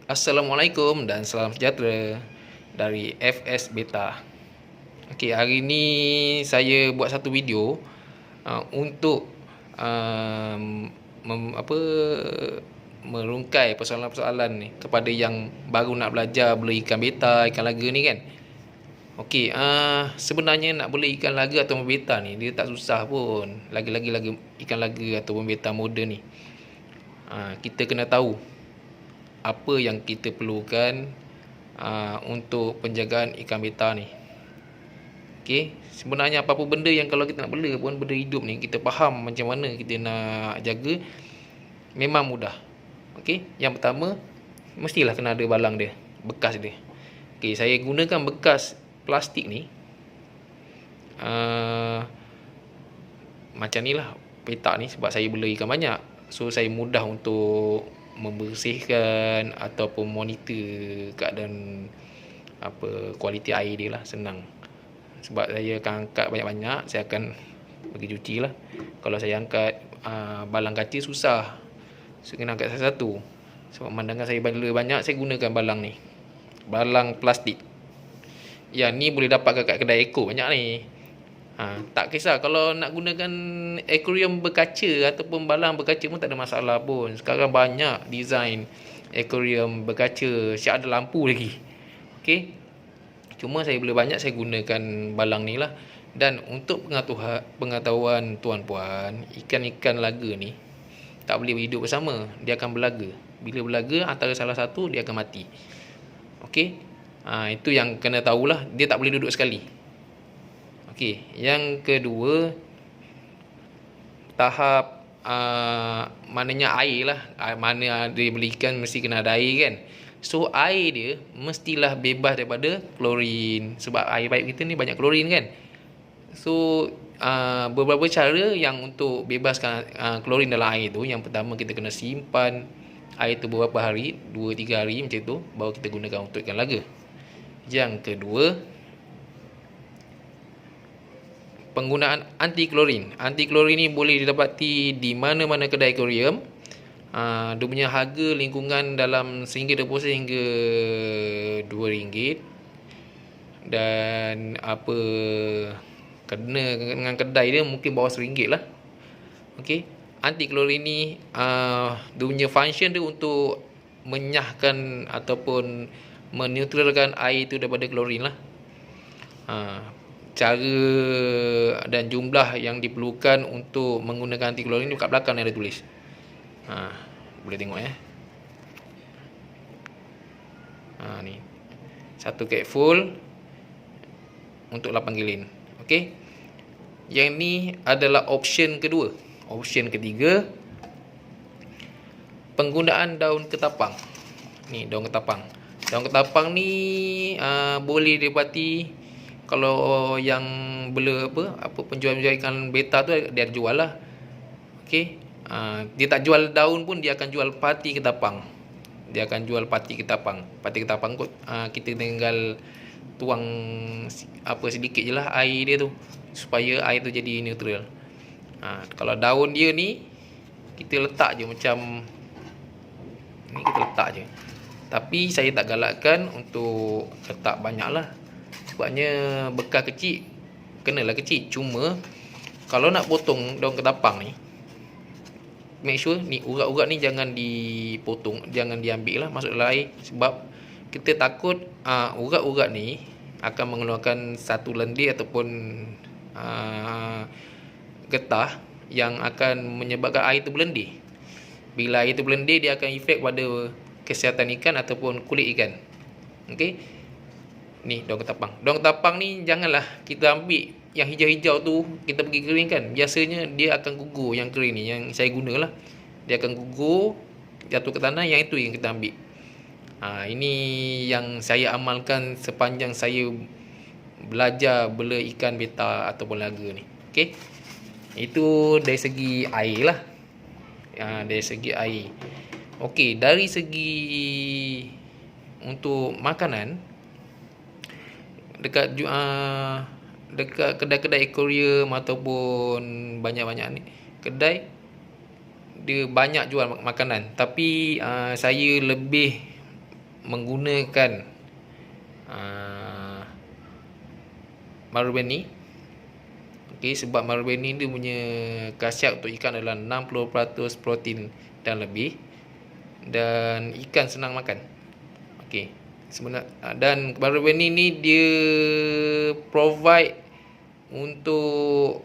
Assalamualaikum dan salam sejahtera dari FS Beta. Okey, hari ni saya buat satu video untuk apa merungkai persoalan-persoalan ni kepada yang baru nak belajar bela ikan beta, ikan laga ni kan. Okey, sebenarnya nak bela ikan laga atau beta ni dia tak susah pun. Lagi-lagi ikan laga atau beta moden ni. Kita kena tahu apa yang kita perlukan untuk penjagaan ikan beta ni. Okey, sebenarnya apa-apa benda yang kalau kita nak bela pun, benda hidup ni, kita faham macam mana kita nak jaga, memang mudah. Okey, yang pertama mestilah kena ada balang dia, bekas dia. Okey, saya gunakan bekas plastik ni macam ni lah petak ni, sebab saya bela ikan banyak, so saya mudah untuk membersihkan ataupun monitor keadaan kualiti air dia lah, senang. Sebab saya akan angkat banyak-banyak, saya akan pergi cuci lah. Kalau saya angkat balang kaca susah, saya kena angkat satu-satu. Sebab pemandangan saya bela banyak, saya gunakan balang ni, balang plastik. Yang ni boleh dapat kat kedai eko banyak ni. Tak kisah kalau nak gunakan akuarium berkaca ataupun balang berkaca pun tak ada masalah pun. Sekarang banyak design akuarium berkaca, siap ada lampu lagi. Okey. Cuma saya boleh banyak saya gunakan balang ni lah. Dan untuk pengetahuan tuan-puan, ikan-ikan laga ni tak boleh hidup bersama, dia akan berlaga. Bila berlaga, antara salah satu dia akan mati. Okey. Itu yang kena tahulah, dia tak boleh duduk sekali. Okey, yang kedua, tahap maknanya air lah. Mana dia beli ikan mesti kena ada air kan. So air dia mestilah bebas daripada klorin, sebab air baik kita ni banyak klorin kan. So beberapa cara yang untuk bebaskan klorin dalam air tu. Yang pertama, kita kena simpan air tu beberapa hari, 2-3 hari macam tu, baru kita gunakan untuk ikan laga. Yang kedua, penggunaan anti klorin. Anti klorin ni boleh didapati di mana-mana kedai akuarium. Dia punya harga lingkungan dalam RM1.20 hingga RM2. Dan kena dengan kedai dia mungkin bawah RM1 lah. Okey, anti klorin ni dia punya function dia untuk menyahkan ataupun meneutralkan air tu daripada klorin lah. Cara dan jumlah yang diperlukan untuk menggunakan anti klorin ni kat belakang ni ada tulis. Boleh tengok ni. Satu keg full untuk 8 galon. Okey. Yang ni adalah option kedua. Option ketiga, penggunaan daun ketapang. Ni daun ketapang. Daun ketapang ni boleh didapati kalau yang bela penjual-penjual ikan beta tu, dia jual lah. Okey. Dia tak jual daun pun, dia akan jual pati ketapang. Dia akan jual pati ketapang. Pati ketapang kot kita tinggal tuang sedikit je lah air dia tu, supaya air tu jadi neutral. Kalau daun dia ni kita letak je macam ni, kita letak je. Tapi saya tak galakkan untuk letak banyak lah, sebabnya bekas kecil kenalah kecil. Cuma kalau nak potong daun ketapang ni, make sure ni urat-urat ni jangan dipotong, jangan diambil lah masuk dalam air. Sebab kita takut urat-urat ni akan mengeluarkan satu lendir ataupun getah yang akan menyebabkan air tu berlendir. Bila air tu berlendir, dia akan efek pada kesihatan ikan ataupun kulit ikan. Okey. Ni daun ketapang. Daun ketapang ni janganlah kita ambil yang hijau-hijau tu kita pergi keringkan. Biasanya dia akan gugur yang kering ni, yang saya gunalah. Dia akan gugur, jatuh ke tanah, yang itu yang kita ambil. Ini yang saya amalkan sepanjang saya belajar bela ikan beta ataupun laga ni. Okey. Itu dari segi air lah. Dari segi air. Okey, dari segi untuk makanan, dekat kedai-kedai akuarium ataupun banyak-banyak ni kedai, dia banyak jual makanan. Tapi saya lebih menggunakan Marubeni. Okey, sebab Marubeni dia punya khasiat untuk ikan adalah 60% protein dan lebih, dan ikan senang makan. Okey, dan Marubeni ni dia provide untuk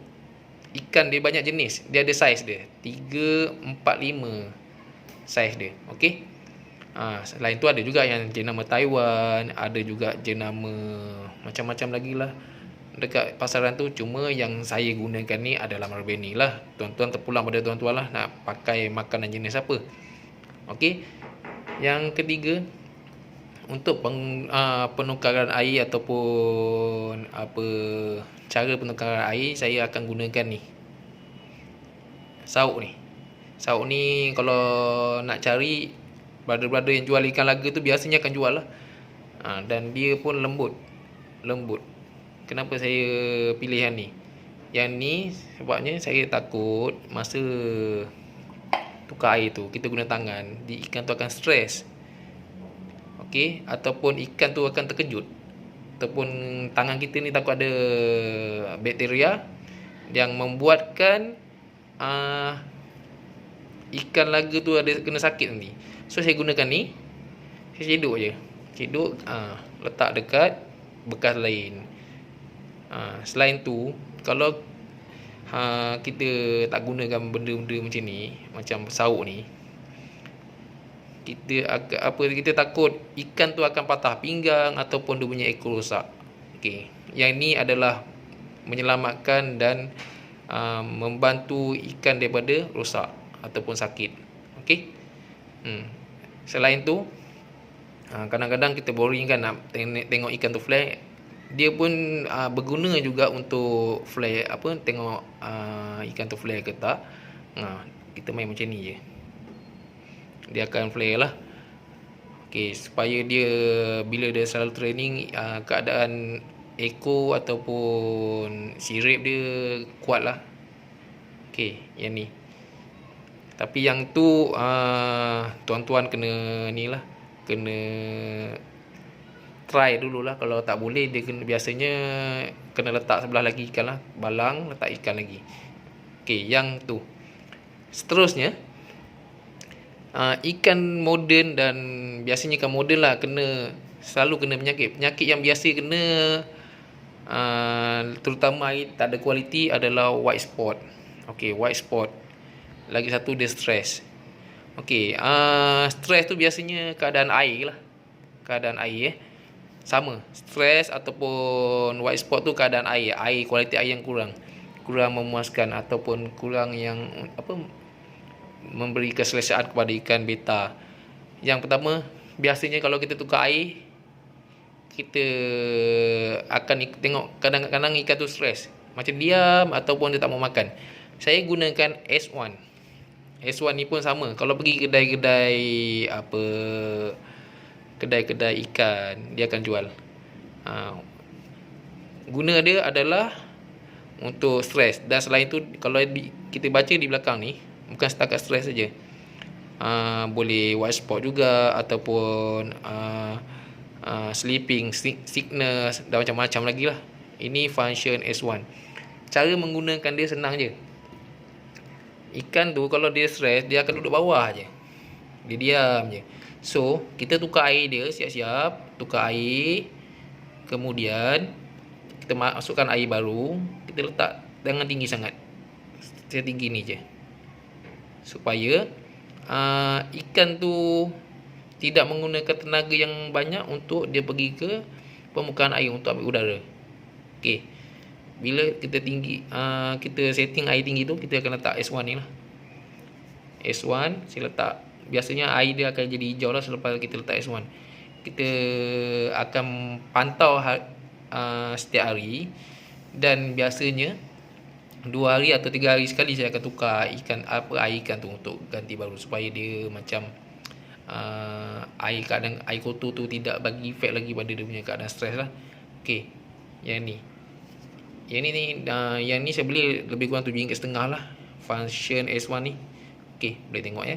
ikan dia banyak jenis. Dia ada saiz dia 3, 4, 5 saiz dia. Okey. Selain tu ada juga yang jenama Taiwan, ada juga jenama macam-macam lagi lah dekat pasaran tu. Cuma yang saya gunakan ni adalah Marubeni lah. Tuan-tuan terpulang pada tuan-tuan lah nak pakai makanan jenis apa. Okey. Yang ketiga, untuk penukaran air ataupun cara penukaran air, saya akan gunakan ni, sauk ni. Sauk ni kalau nak cari brother-brother yang jual ikan laga tu biasanya akan jual lah. Dan dia pun lembut. Kenapa saya pilih yang ni? Yang ni sebabnya saya takut masa tukar air tu kita guna tangan, ikan tu akan stres. Okey, ataupun ikan tu akan terkejut, ataupun tangan kita ni takut ada bakteria yang membuatkan ikan laga tu ada kena sakit nanti. So saya gunakan ni, saya cedok je. Letak dekat bekas lain. Selain tu, kalau kita tak gunakan benda-benda macam ni, macam sauk ni, kita takut ikan tu akan patah pinggang ataupun dia punya ekor rosak. Okey, yang ni adalah menyelamatkan dan membantu ikan daripada rosak ataupun sakit. Okey. Selain tu, kadang-kadang kita boring kan nak tengok ikan tu fly. Dia pun berguna juga untuk fly, tengok ikan tu fly ke tak. Kita main macam ni je, dia akan flare lah. Okey, supaya dia bila dia selalu training, keadaan ekor ataupun sirip dia kuat lah. Okey, yang ni. Tapi yang tu tuan-tuan kena ni lah, kena try dululah. Kalau tak boleh, dia biasanya kena letak sebelah lagi ikan lah, balang letak ikan lagi. Okey, yang tu. Seterusnya, ikan moden, dan biasanya ikan moden lah selalu kena penyakit yang biasa kena, terutama air tak ada kualiti, adalah white spot. Okey, white spot. Lagi satu, dia stres. Okey, stres tu biasanya keadaan air lah. Keadaan air sama. Stres ataupun white spot tu keadaan air, kualiti air yang kurang memuaskan, ataupun kurang yang memberi keselesaan kepada ikan beta. Yang pertama, biasanya kalau kita tukar air, kita akan tengok kadang-kadang ikan tu stres, macam diam ataupun dia tak mau makan. Saya gunakan S1. S1 ni pun sama. Kalau pergi kedai-kedai ikan, dia akan jual. Guna dia adalah untuk stres. Dan selain tu, kalau kita baca di belakang ni, bukan setakat stres saja, boleh white spot juga, ataupun sleeping sickness, dan macam-macam lagi lah. Ini function S1. Cara menggunakan dia senang je. Ikan tu kalau dia stres, dia akan duduk bawah je, dia diam je. So kita tukar air dia, siap-siap tukar air, kemudian kita masukkan air baru. Kita letak, jangan tinggi sangat, setinggi ni je, supaya ikan tu tidak menggunakan tenaga yang banyak untuk dia pergi ke permukaan air untuk ambil udara. Okey, bila kita kita setting air tinggi tu, kita akan letak S1 ni lah. S1 saya letak, biasanya air dia akan jadi hijau lah selepas kita letak S1. Kita akan pantau setiap hari, dan biasanya 2 hari atau 3 hari sekali saya akan tukar air ikan tu untuk ganti baru, supaya dia macam air kotor tu tidak bagi efek lagi pada dia punya keadaan stres lah. Okey, yang ni saya beli lebih kurang RM7.5 lah, function S1 ni. Okey, boleh tengok ya.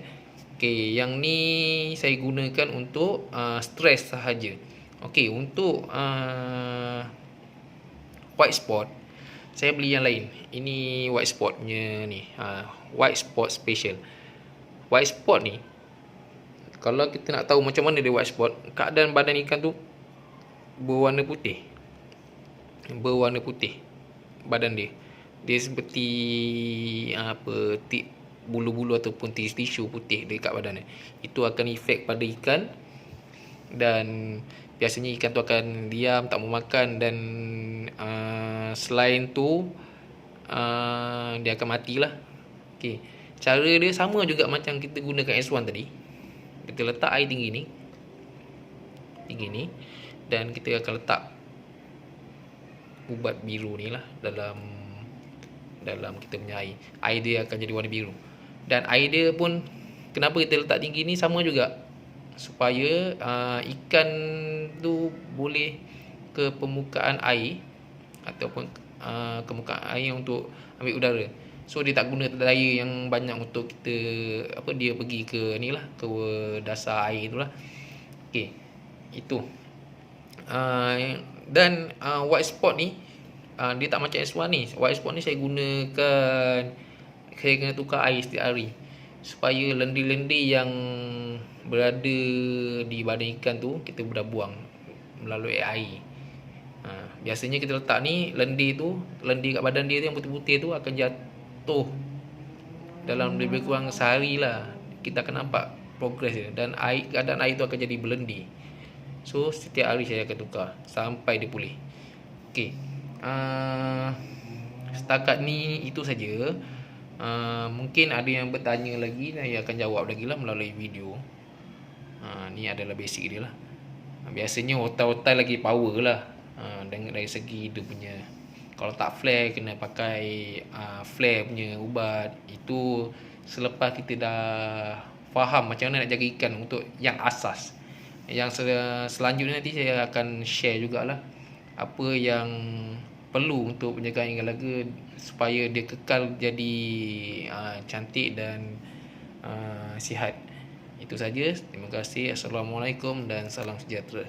Okey, Okey, yang ni saya gunakan untuk stres sahaja. Okey, untuk white spot saya beli yang lain. Ini white spot punya ni. White spot special. White spot ni, kalau kita nak tahu macam mana dia white spot, keadaan badan ikan tu berwarna putih. Berwarna putih badan dia. Dia seperti bulu-bulu ataupun tisu putih dekat badan dia. Itu akan efek pada ikan, dan biasanya ikan tu akan diam, tak mau makan, dan selain tu dia akan matilah. Okey, cara dia sama juga macam kita gunakan S1 tadi. Kita letak air tinggi ni, dan kita akan letak ubat biru ni lah dalam kita punya air. Air dia akan jadi warna biru. Dan air dia pun, kenapa kita letak tinggi ni, sama juga supaya ikan tu boleh ke permukaan air ataupun ke permukaan air untuk ambil udara. So dia tak guna daya yang banyak untuk kita dia pergi ke ni lah, ke dasar air tu lah. Okey, itu. Dan white spot ni dia tak macam S1 ni. White spot ni saya kena tukar air setiap hari supaya lendir-lendir yang berada di badan ikan tu kita dah buang melalui air. Biasanya kita letak ni, lendir kat badan dia tu yang putih-putih tu akan jatuh dalam lebih kurang sehari lah. Kita akan nampak progress dia, dan keadaan air tu akan jadi berlendir. So setiap hari saya akan tukar sampai dia pulih. Okey, setakat ni itu saja. Mungkin ada yang bertanya lagi, saya akan jawab lagi lah melalui video. Ni adalah basic dia lah. Biasanya otai-otai lagi power lah, dari segi dia punya. Kalau tak flare, kena pakai flare punya ubat. Itu selepas kita dah faham macam mana nak jaga ikan untuk yang asas. Yang selanjutnya nanti saya akan share jugalah apa yang perlu untuk penjagaan ikan laga supaya dia kekal jadi cantik dan sihat. Itu saja. Terima kasih. Assalamualaikum dan salam sejahtera.